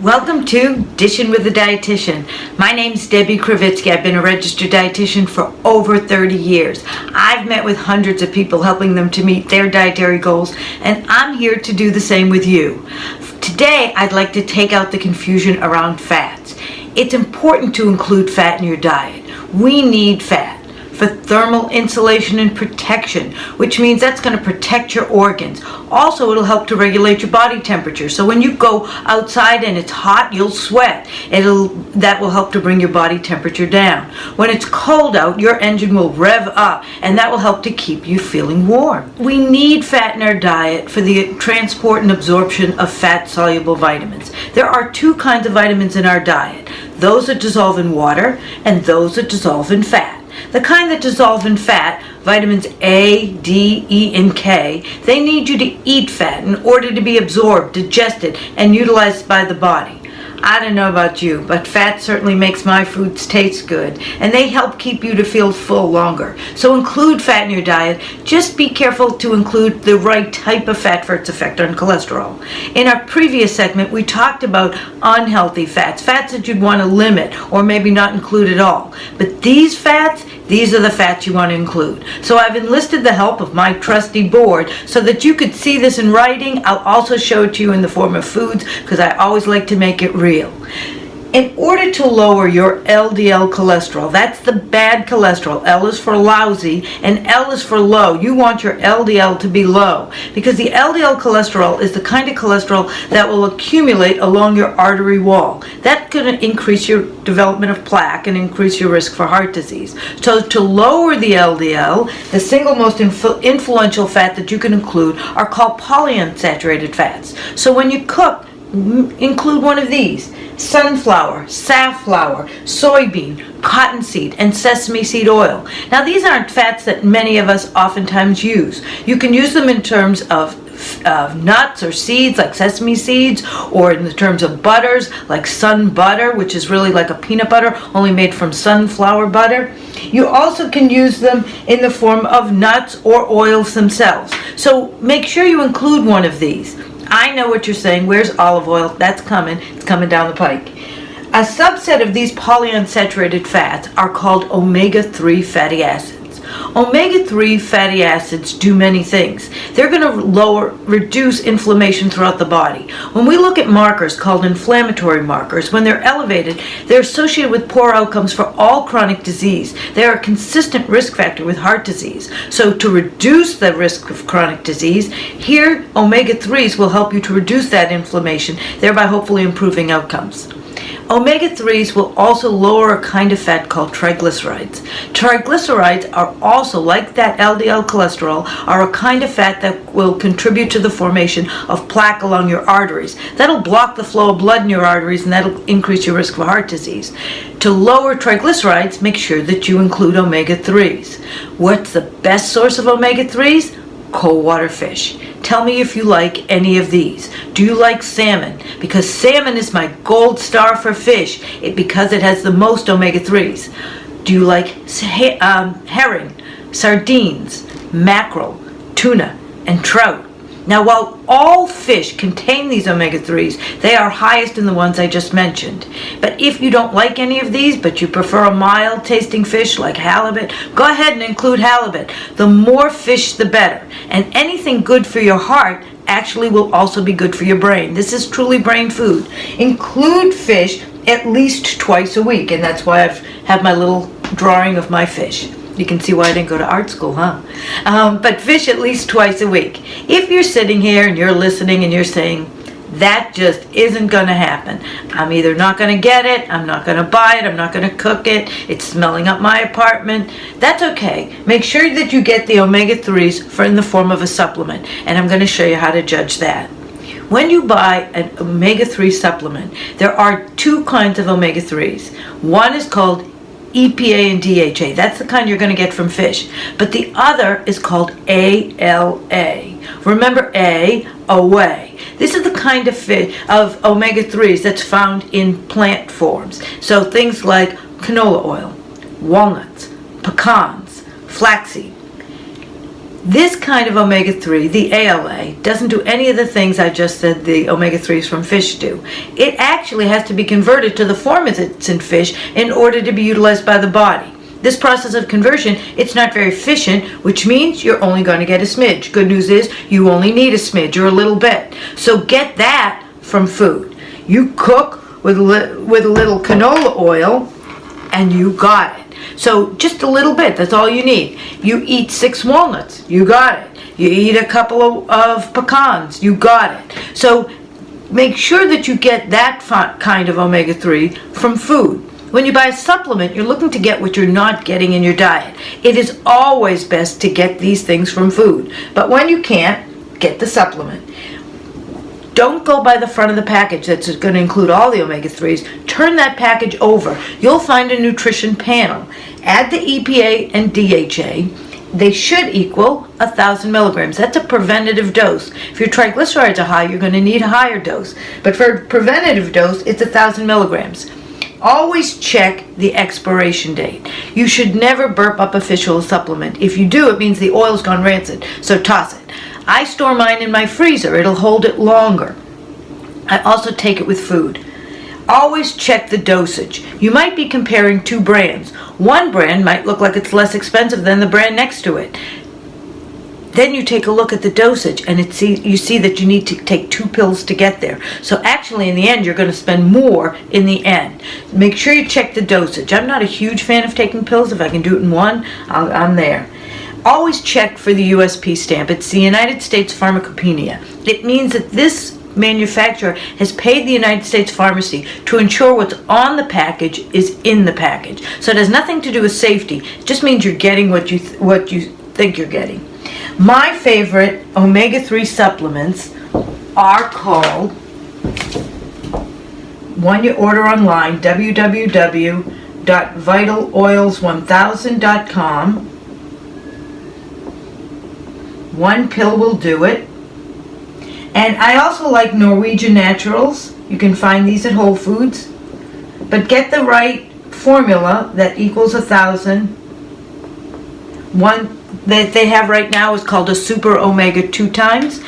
Welcome to Dishin with a Dietitian. My name's Debbie Kravitsky. I've been a registered dietitian for over 30 years. I've met with hundreds of people helping them to meet their dietary goals, and I'm here to do the same with you. Today, I'd like to take out the confusion around fats. It's important to include fat in your diet. We need fat for thermal insulation and protection, which means that's going to protect your organs. Also, it'll help to regulate your body temperature. So when you go outside and it's hot, you'll sweat. That will help to bring your body temperature down. When it's cold out, your engine will rev up, and that will help to keep you feeling warm. We need fat in our diet for the transport and absorption of fat-soluble vitamins. There are two kinds of vitamins in our diet: those that dissolve in water and those that dissolve in fat. The kind that dissolve in fat, vitamins A, D, E, and K, they need you to eat fat in order to be absorbed, digested, and utilized by the body. I don't know about you, but fat certainly makes my foods taste good, and they help keep you to feel full longer. So include fat in your diet. Just be careful to include the right type of fat for its effect on cholesterol. In our previous segment, we talked about unhealthy fats that you'd want to limit or maybe not include at all. But these are the fats you want to include. So I've enlisted the help of my trusty board so that you could see this in writing. I'll also show it to you in the form of foods because I always like to make it real. In order to lower your LDL cholesterol, that's the bad cholesterol. L is for lousy and L is for low. You want your LDL to be low because the LDL cholesterol is the kind of cholesterol that will accumulate along your artery wall. That's going to increase your development of plaque and increase your risk for heart disease. So to lower the LDL, the single most influential fat that you can include are called polyunsaturated fats. So when you cook, include one of these: sunflower, safflower, soybean, cottonseed, and sesame seed oil. Now, these aren't fats that many of us oftentimes use. You can use them in terms of nuts or seeds like sesame seeds, or in the terms of butters like sun butter, which is really like a peanut butter only made from sunflower butter. You also can use them in the form of nuts or oils themselves. So make sure you include one of these. I know what you're saying. Where's olive oil? That's coming. It's coming down the pike. A subset of these polyunsaturated fats are called omega-3 fatty acids. Omega-3 fatty acids do many things. They're going to reduce inflammation throughout the body. When we look at markers called inflammatory markers, when they're elevated, they're associated with poor outcomes for all chronic disease. They are a consistent risk factor with heart disease. So to reduce the risk of chronic disease, here omega-3s will help you to reduce that inflammation, thereby hopefully improving outcomes. Omega-3s will also lower a kind of fat called triglycerides. Triglycerides are also, like that LDL cholesterol, are a kind of fat that will contribute to the formation of plaque along your arteries. That'll block the flow of blood in your arteries, and that'll increase your risk of heart disease. To lower triglycerides, make sure that you include omega-3s. What's the best source of omega-3s? Coldwater fish. Tell me if you like any of these. Do you like salmon? Because salmon is my gold star for fish because it has the most omega-3s. Do you like herring, sardines, mackerel, tuna, and trout? Now, while all fish contain these omega-3s, they are highest in the ones I just mentioned. But if you don't like any of these, but you prefer a mild-tasting fish like halibut, go ahead and include halibut. The more fish, the better. And anything good for your heart actually will also be good for your brain. This is truly brain food. Include fish at least twice a week, and that's why I have my little drawing of my fish. You can see why I didn't go to art school, huh? But fish at least twice a week. If you're sitting here and you're listening and you're saying, that just isn't going to happen. I'm either not going to get it, I'm not going to buy it, I'm not going to cook it, it's smelling up my apartment. That's okay. Make sure that you get the omega-3s in the form of a supplement, and I'm going to show you how to judge that. When you buy an omega-3 supplement, there are two kinds of omega-3s. One is called EPA and DHA. That's the kind you're going to get from fish. But the other is called ALA. Remember A, away. This is the kind of omega-3s that's found in plant forms. So things like canola oil, walnuts, pecans, flaxseed. This kind of omega-3, the ALA, doesn't do any of the things I just said the omega-3s from fish do. It actually has to be converted to the form that's in fish in order to be utilized by the body. This process of conversion, it's not very efficient, which means you're only going to get a smidge. Good news is you only need a smidge or a little bit. So get that from food. You cook with a little canola oil and you got it. So just a little bit, that's all you need. You eat 6 walnuts, you got it. You eat a couple of pecans, you got it. So make sure that you get that kind of omega-3 from food. When you buy a supplement, you're looking to get what you're not getting in your diet. It is always best to get these things from food. But when you can't, get the supplement. Don't go by the front of the package that's going to include all the omega-3s. Turn that package over. You'll find a nutrition panel. Add the EPA and DHA. They should equal 1,000 milligrams. That's a preventative dose. If your triglycerides are high, you're going to need a higher dose. But for a preventative dose, it's 1,000 milligrams. Always check the expiration date. You should never burp up a fish oil supplement. If you do, it means the oil's gone rancid, so toss it. I store mine in my freezer. It'll hold it longer. I also take it with food. Always check the dosage. You might be comparing 2 brands. One brand might look like it's less expensive than the brand next to it. Then you take a look at the dosage and you see that you need to take 2 pills to get there. So actually in the end you're going to spend more in the end. Make sure you check the dosage. I'm not a huge fan of taking pills. If I can do it in one, I'm there. Always check for the USP stamp. It's the United States Pharmacopoeia. It means that this manufacturer has paid the United States Pharmacy to ensure what's on the package is in the package. So it has nothing to do with safety. It just means you're getting what you think you're getting. My favorite omega-3 supplements are called, one you order online, www.vitaloils1000.com. One pill will do it. And I also like Norwegian Naturals. You can find these at Whole Foods. But get the right formula that equals 1,000. One that they have right now is called a Super Omega 2 times.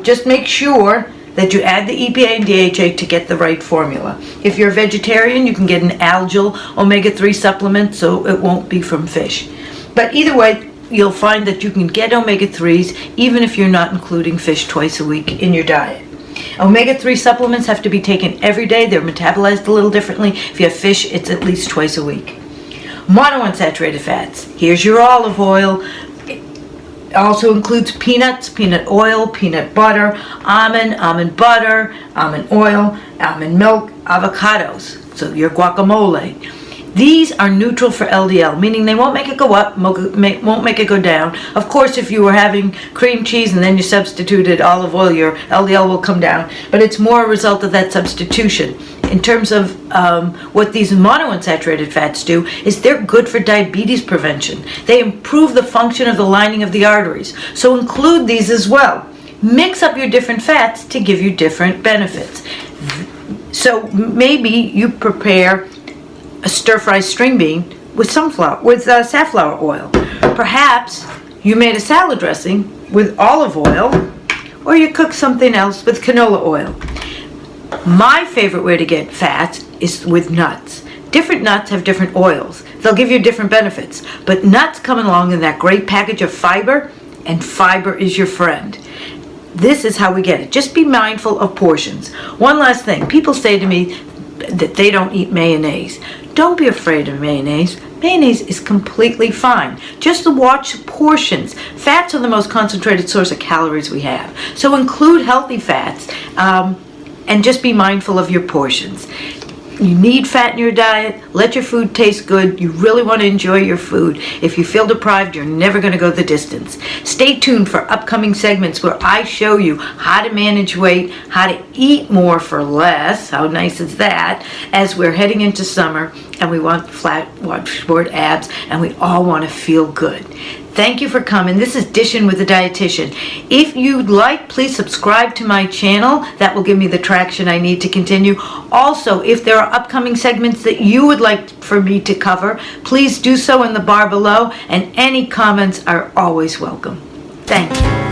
Just make sure that you add the EPA and DHA to get the right formula. If you're a vegetarian, you can get an algal omega-3 supplement, so it won't be from fish. But either way, you'll find that you can get omega-3s even if you're not including fish twice a week in your diet. Omega-3 supplements have to be taken every day. They're metabolized a little differently. If you have fish, it's at least twice a week. Monounsaturated fats. Here's your olive oil. It also includes peanuts, peanut oil, peanut butter, almond butter, almond oil, almond milk, avocados. So your guacamole. These are neutral for LDL, meaning they won't make it go up, won't make it go down. Of course, if you were having cream cheese and then you substituted olive oil, your LDL will come down. But it's more a result of that substitution. In terms of what these monounsaturated fats do, is they're good for diabetes prevention. They improve the function of the lining of the arteries. So include these as well. Mix up your different fats to give you different benefits. So maybe you prepare a stir-fry string bean with safflower oil. Perhaps you made a salad dressing with olive oil, or you cook something else with canola oil. My favorite way to get fats is with nuts. Different nuts have different oils. They'll give you different benefits, but nuts come along in that great package of fiber, and fiber is your friend. This is how we get it. Just be mindful of portions. One last thing. People say to me that they don't eat mayonnaise. Don't be afraid of mayonnaise. Mayonnaise is completely fine. Just watch portions. Fats are the most concentrated source of calories we have. So include healthy fats and just be mindful of your portions. You need fat in your diet. Let your food taste good. You really want to enjoy your food. If you feel deprived, you're never going to go the distance. Stay tuned for upcoming segments where I show you how to manage weight, how to eat more for less. How nice is that? As we're heading into summer and we want short abs and we all want to feel good. Thank you for coming. This is Dishin with the Dietitian. If you'd like, please subscribe to my channel. That will give me the traction I need to continue. Also, if there are upcoming segments that you would like for me to cover, please do so in the bar below, and any comments are always welcome. Thank you.